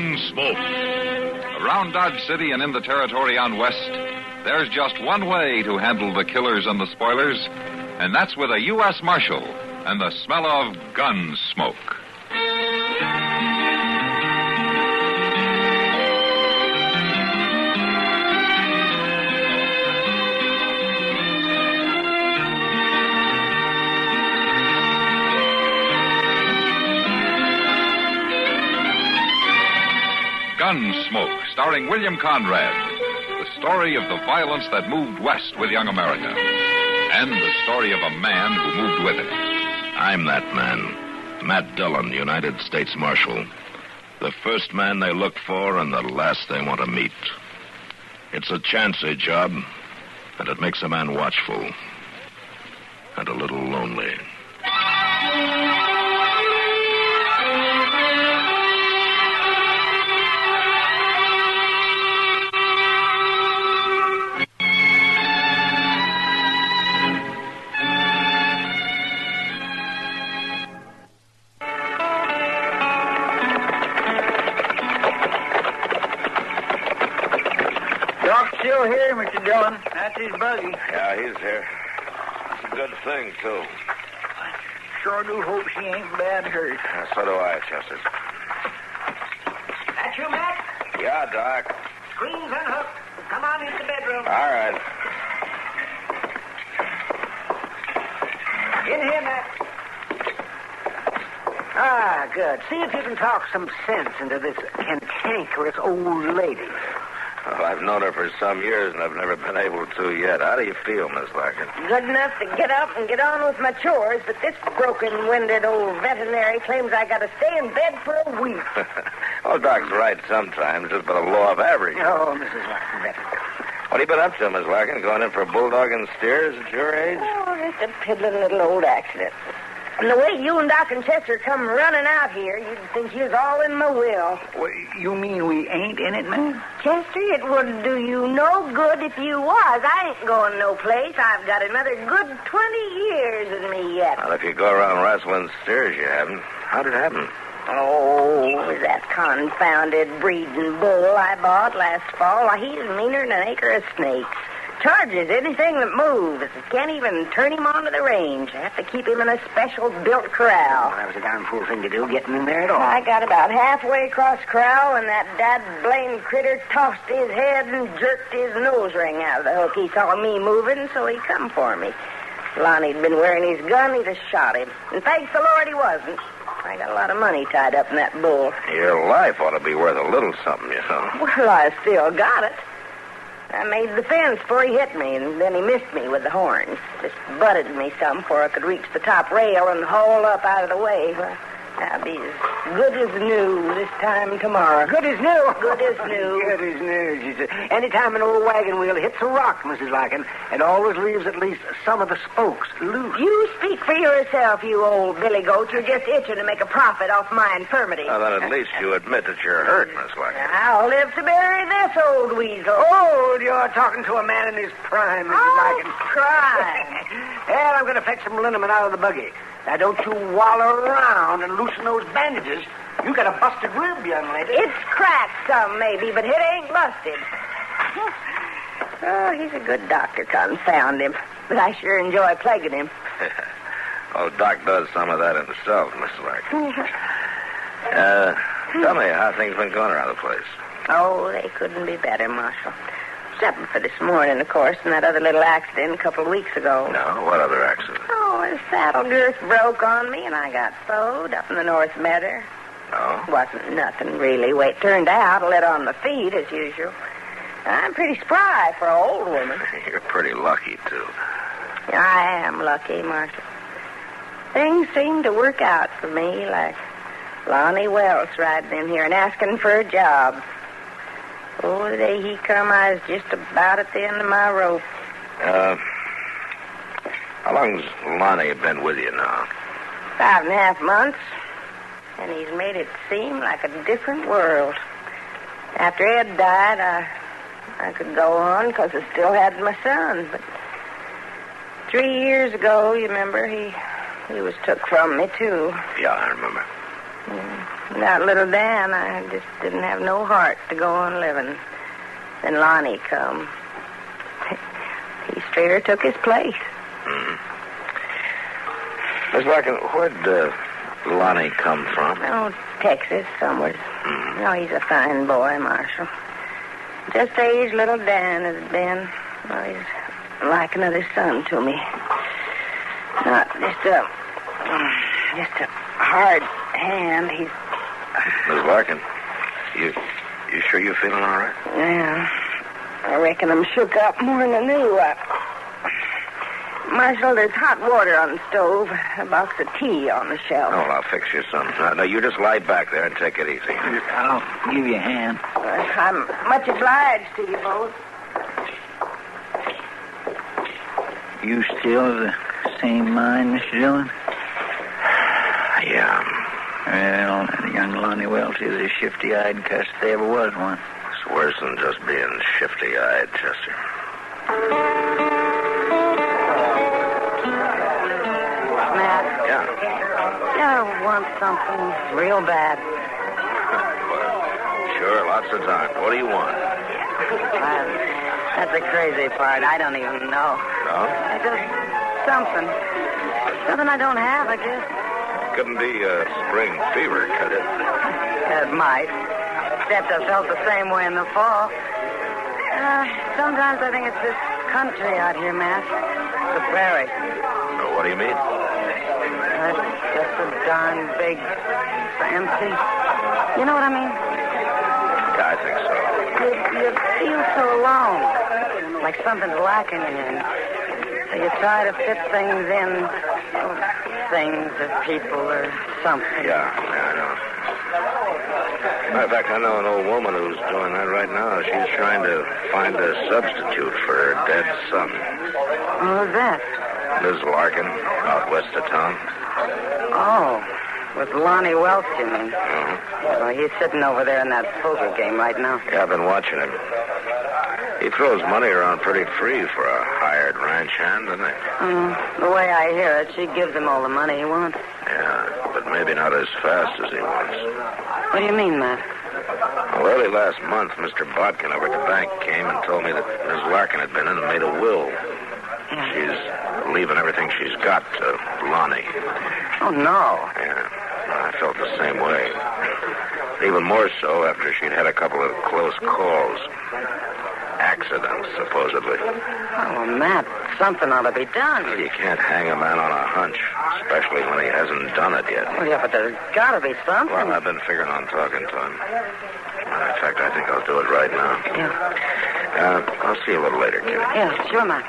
Gunsmoke. Around Dodge City and in the territory on west, there's just one way to handle the killers and the spoilers, and that's with a U.S. Marshal and the smell of gun smoke. Gunsmoke, starring William Conrad. The story of the violence that moved west with young America. And the story of a man who moved with it. I'm that man. Matt Dillon, United States Marshal. The first man they look for and the last they want to meet. It's a chancy job, and it makes a man watchful. And a little lonely. Still here, Mr. Dillon. That's his buggy. Yeah, he's here. It's a good thing, too. I sure do hope she ain't bad hurt. So do I, Chester. That you, Matt? Yeah, Doc. Screens unhooked. Come on into the bedroom. All right. In here, Matt. Ah, good. See if you can talk some sense into this cantankerous old lady. Well, I've known her for some years, and I've never been able to yet. How do you feel, Miss Larkin? Good enough to get up and get on with my chores, but this broken-winded old veterinary claims I got to stay in bed for a week. Well, Doc's right sometimes, just by the law of average. Oh, Mrs. Larkin. What have you been up to, Miss Larkin? Going in for bulldog and steers at your age? Oh, just a piddling little old accident. And the way you and Doc and Chester come running out here, you'd think you was all in my will. Well, you mean we ain't in it, man? Chester, it would do you no good if you was. I ain't going no place. I've got another good 20 years in me yet. Well, if you go around wrestling steers, you haven't. How'd it happen? Oh, that confounded breeding bull I bought last fall. Why, he's meaner than an acre of snakes. Charges anything that moves. Can't even turn him onto the range. I have to keep him in a special built corral. Well, that was a darn fool thing to do, getting in there at all. I got about halfway across corral when that dad-blamed critter tossed his head and jerked his nose ring out of the hook. He saw me moving, so he come for me. Lonnie'd been wearing his gun, he'd have shot him. And thanks the Lord he wasn't. I got a lot of money tied up in that bull. Your life ought to be worth a little something, you know. Well, I still got it. I made the fence before he hit me, and then he missed me with the horns. Just butted me some before I could reach the top rail and haul up out of the way. Well, I'll be as good as new this time tomorrow. Good as new. Good as new. Good as new, she said. Anytime an old wagon wheel hits a rock, Mrs. Larkin, it always leaves at least some of the spokes loose. You speak for yourself, you old billy goat. You're just itching to make a profit off my infirmity. Well, then at least you admit that you're hurt, Miss Larkin. I'll live to bury this old weasel. Oh, you're talking to a man in his prime, Mrs. Larkin. Crime. Well, I'm going to fetch some liniment out of the buggy. Now, don't you wallow around and loosen those bandages. You got a busted rib, young lady. It's cracked some, maybe, but it ain't busted. Oh, he's a good doctor, confound him. But I sure enjoy plaguing him. Oh, Doc does some of that himself, Miss Larkin. Tell me how things been going around the place. Oh, they couldn't be better, Marshal. Except for this morning, of course, and that other little accident a couple of weeks ago. No, what other accident? Oh, his saddle girth broke on me, and I got sewed up in the North Meadow. No? Wasn't nothing, really. Way it turned out, I let on my feet, as usual. I'm pretty spry for an old woman. You're pretty lucky, too. I am lucky, Marshal. Things seem to work out for me, like Lonnie Wells riding in here and asking for a job. Oh, the day he come, I was just about at the end of my rope. How long's Lonnie been with you now? 5.5 months. And he's made it seem like a different world. After Ed died, I could go on because I still had my son. But 3 years ago, you remember, he was took from me, too. Yeah, I remember. Without little Dan, I just didn't have no heart to go on living. Then Lonnie come. He straighter took his place. Miss Larkin, where'd Lonnie come from? Oh, Texas, somewhere. Oh, he's a fine boy, Marshal. Just the age little Dan has been. Well, he's like another son to me. Not just a hard hand. He's... Miss Larkin, you sure you're feeling all right? Yeah. I reckon I'm shook up more than I knew. Marshal, there's hot water on the stove, a box of tea on the shelf. Oh, well, I'll fix you some. No, you just lie back there and take it easy. I'll give you a hand. I'm much obliged to you both. You still of the same mind, Mr. Dillon? Yeah. Well, that young Lonnie Wells is a shifty-eyed cuss if there ever was one. It's worse than just being shifty-eyed, Chester. Matt. Yeah. I want something real bad. Sure, lots of time. What do you want? That's the crazy part. I don't even know. No? Just something. Something I don't have, I guess. Couldn't be spring fever, could it? It might. Except I felt the same way in the fall. Sometimes I think it's this country out here, Matt. The prairie. Oh, what do you mean? It's just so darn big. It's empty. You know what I mean? I think so. You feel so alone. Like something's lacking in you. So you try to fit things in. Things or people or something. Yeah, I know. Matter of fact, I know an old woman who's doing that right now. She's trying to find a substitute for her dead son. Who's that? Miss Larkin, out west of town. Oh, with Lonnie Wells, you mean? Uh-huh. Well, he's sitting over there in that poker game right now. Yeah, I've been watching him. He throws money around pretty free for a hired ranch hand, doesn't he? The way I hear it, she gives him all the money he wants. Yeah, but maybe not as fast as he wants. What do you mean, Matt? Well, early last month, Mr. Bodkin over at the bank came and told me that Miss Larkin had been in and made a will. She's leaving everything she's got to Lonnie. Oh, no. Yeah, I felt the same way. Even more so after she'd had a couple of close calls. Accidents, supposedly. Oh, well, Matt, something ought to be done. Well, you can't hang a man on a hunch, especially when he hasn't done it yet. Well, yeah, but there's got to be something. Well, I've been figuring on talking to him. In fact, I think I'll do it right now. Yeah. I'll see you a little later, kid. Yeah, sure, Matt.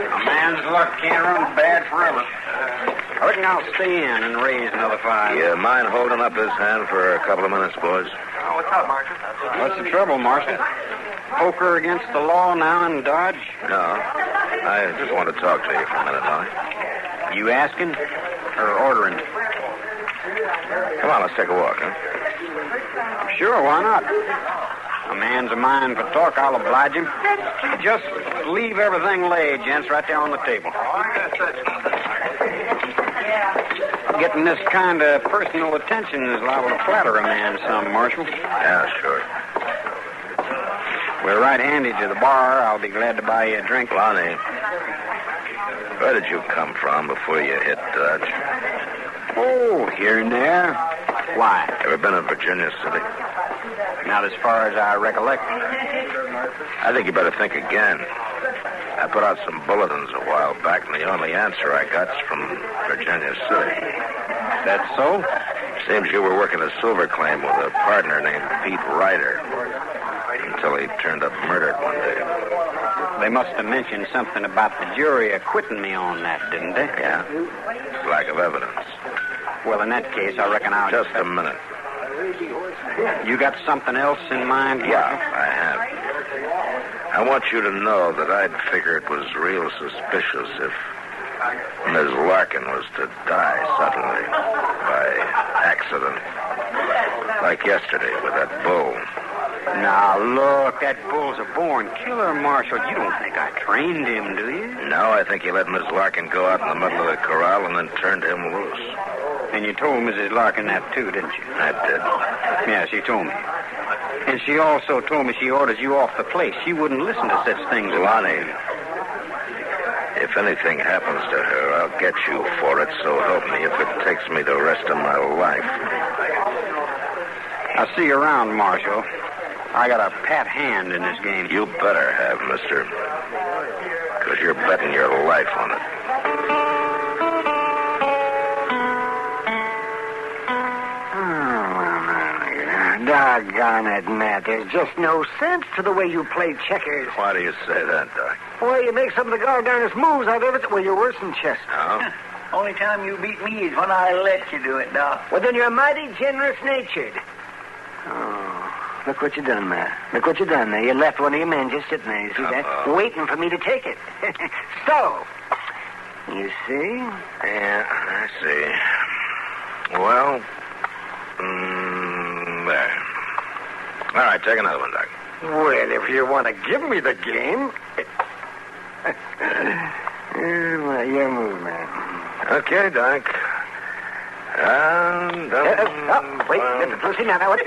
A man's luck can't run bad forever. I reckon I'll stay in and raise another $5. You mind holding up his hand for a couple of minutes, boys? Oh, what's up, Marshal? What's the trouble, Marshal? Poker against the law now in Dodge? No. I just want to talk to you for a minute, Lonnie. You asking or ordering? Come on, let's take a walk, huh? Sure, why not? A man's a mind for talk, I'll oblige him. Just leave everything laid, gents, right there on the table. Getting this kind of personal attention is liable to flatter a man some, Marshal. Yeah, sure. We're right handy to the bar. I'll be glad to buy you a drink. Lonnie, where did you come from before you hit Dodge? Oh, here and there. Why? Ever been in Virginia City? Not as far as I recollect. I think you better think again. I put out some bulletins a while back, and the only answer I got's from Virginia City. That's so? Seems you were working a silver claim with a partner named Pete Ryder until he turned up murdered one day. They must have mentioned something about the jury acquitting me on that, didn't they? Yeah. Lack of evidence. Well, in that case, I reckon I'll... Just a minute. You got something else in mind? Yeah, I have. I want you to know that I'd figure it was real suspicious if Miss Larkin was to die suddenly by accident. Like yesterday with that bull. Now, look, that bull's a born killer, Marshal. You don't think I trained him, do you? No, I think you let Miss Larkin go out in the middle of the corral and then turned him loose. And you told Mrs. Larkin that, too, didn't you? I did. Yeah, she told me. And she also told me she orders you off the place. She wouldn't listen to such things. Lonnie, if anything happens to her, I'll get you for it, so help me if it takes me the rest of my life. I'll see you around, Marshal. I got a pat hand in this game. You better have, mister. Because you're betting your life on it. Doggone it, Matt. There's just no sense to the way you play checkers. Why do you say that, Doc? Well, you make some of the darndest moves I've ever... Well, you're worse than Chester. No? Only time you beat me is when I let you do it, Doc. Well, then you're mighty generous-natured. Oh, look what you done, Matt. Look what you done there. You left one of your men just sitting there, you see that? Waiting for me to take it. So, you see? Yeah, I see. Well, there. All right, take another one, Doc. Well, if you want to give me the game... well, your move, man. Okay, Doc. Wait, Lucy, now, what?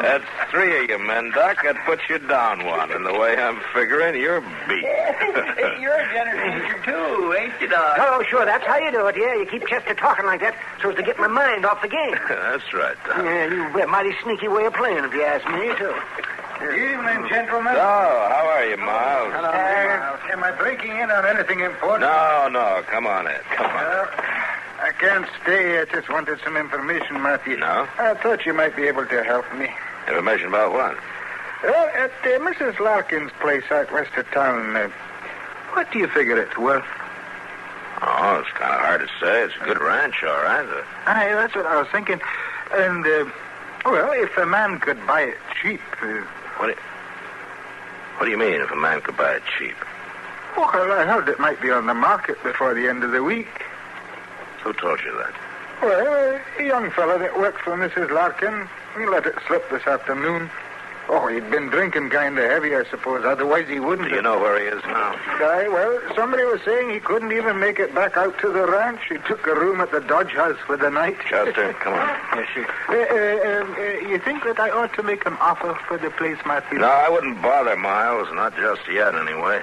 That's three of you men, Doc. That puts you down one. And the way I'm figuring, you're beat. You're a generous nature, too, ain't you, Doc? Oh, sure, that's how you do it. Yeah, you keep Chester talking like that so as to get my mind off the game. That's right, Doc. Yeah, you've a mighty sneaky way of playing, if you ask me, too. Good evening, gentlemen. So, how are you, Miles? Hello, Miles. Am I breaking in on anything important? No, come on in. Come on. I can't stay. I just wanted some information, Matthew. No? I thought you might be able to help me. Information about what? Well, at Mrs. Larkin's place out west of town, what do you figure it's worth? Oh, it's kind of hard to say. It's a good ranch, all right. Aye, that's what I was thinking. And, well, if a man could buy it cheap... What do you mean, if a man could buy it cheap? Well, I heard it might be on the market before the end of the week. Who told you that? Well, a young fellow that worked for Mrs. Larkin. He let it slip this afternoon. Oh, he'd been drinking kind of heavy, I suppose. Otherwise, he wouldn't. Do you know where he is now? Aye, well, somebody was saying he couldn't even make it back out to the ranch. He took a room at the Dodge House for the night. Chester, come on. Yes, sir. You think that I ought to make an offer for the place, Matthew? No, I wouldn't bother, Miles. Not just yet, anyway.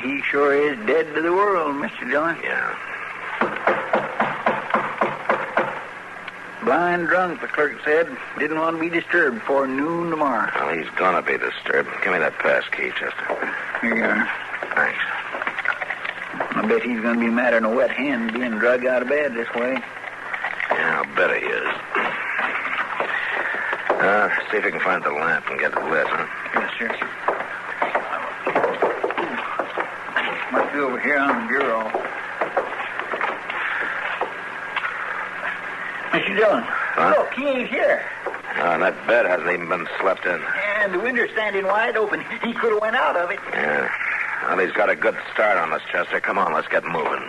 He sure is dead to the world, Mr. Dillon. Yeah. Blind drunk, the clerk said. Didn't want to be disturbed before noon tomorrow. Well, he's gonna be disturbed. Give me that pass key, Chester. Here you are. Thanks. I bet he's going to be madder than a wet hen being drug out of bed this way. Yeah, I'll bet he is. See if you can find the lamp and get it lit, huh? Yes, sir. Must be over here on the bureau. Mr. Dillon, look, he ain't here. And that bed hasn't even been slept in. And the window's standing wide open. He could have went out of it. Yeah. Well, he's got a good start on us, Chester. Come on, let's get moving.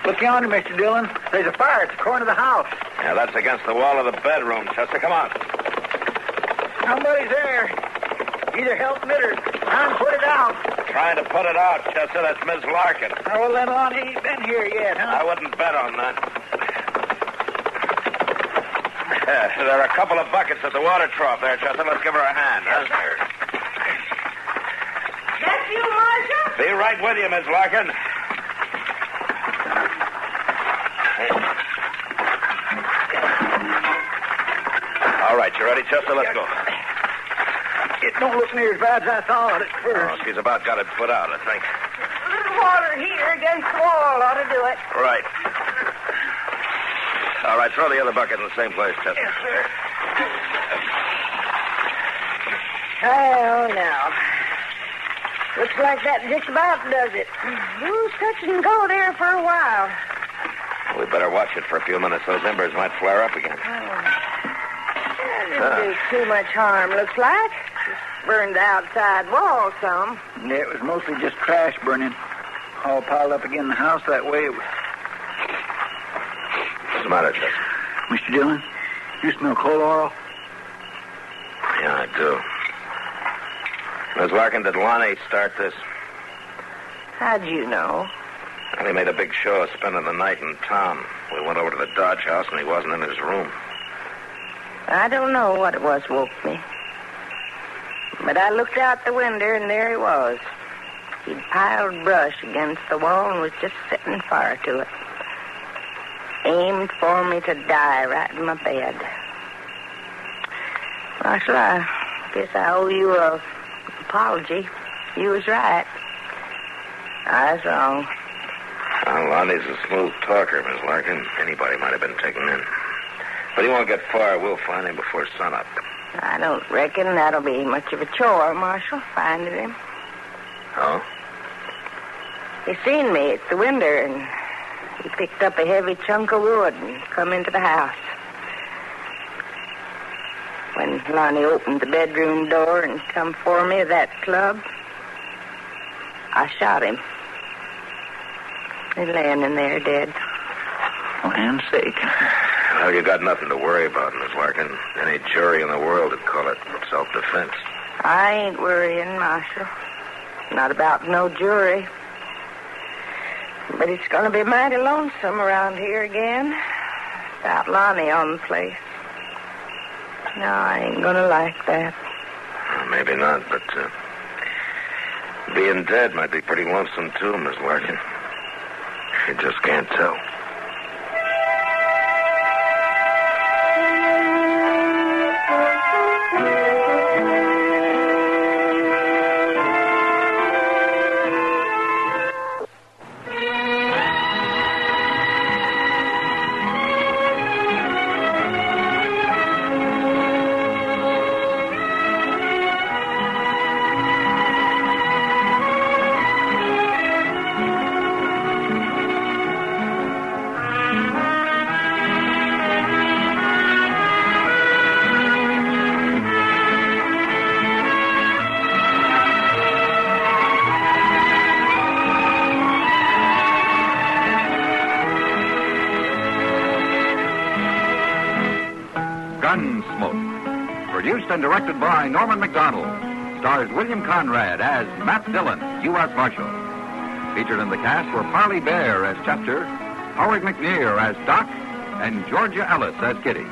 Look yonder, Mr. Dillon. There's a fire at the corner of the house. Yeah, that's against the wall of the bedroom, Chester. Come on. Somebody's there. Either helping it or trying to put it out. Trying to put it out, Chester. That's Miss Larkin. Oh, well, then Lonnie ain't been here yet, huh? I wouldn't bet on that. There are a couple of buckets at the water trough there, Chester. Let's give her a hand. Yes, sir. That's you, Marshal? Be right with you, Miss Larkin. All right, you ready, Chester? Let's go. It don't look near as bad as I thought at first. Oh, she's about got it put out, I think. A little water here against the wall ought to do it. Right. All right, throw the other bucket in the same place, Chester. Yes, sir. Well, now. Looks like that just about does it. We'll touch and go there for a while. We better watch it for a few minutes. Those embers might flare up again. That didn't do too much harm, looks like. Just burned the outside wall some. Yeah, it was mostly just trash burning. All piled up again in the house that way. It was... What's the matter, Chester? Mr. Dillon, you smell coal oil? Yeah, I do. Miss Larkin, did Lonnie start this? How'd you know? Well, he made a big show of spending the night in town. We went over to the Dodge house, and he wasn't in his room. I don't know what it was woke me. But I looked out the window, and there he was. He'd piled brush against the wall and was just setting fire to it. Aimed for me to die right in my bed. Marshal, I guess I owe you a apology. You was right. I was wrong. Well, Lonnie's a smooth talker, Miss Larkin. Anybody might have been taken in. But he won't get far. We'll find him before sunup. I don't reckon that'll be much of a chore, Marshal, finding him. Oh? He seen me at the window, and he picked up a heavy chunk of wood and come into the house. When Lonnie opened the bedroom door and come for me at that club, I shot him. He's laying in there dead. Land's sake. Well, you got nothing to worry about, Miss Larkin. Any jury in the world would call it self-defense. I ain't worrying, Marshal. Not about no jury. But it's going to be mighty lonesome around here again. Without Lonnie on the place. No, I ain't going to like that. Well, maybe not, but being dead might be pretty lonesome, too, Miss Larkin. You just can't tell. Gunsmoke, produced and directed by Norman McDonald, stars William Conrad as Matt Dillon, U.S. Marshal. Featured in the cast were Parley Bear as Chester, Howard McNear as Doc, and Georgia Ellis as Kitty.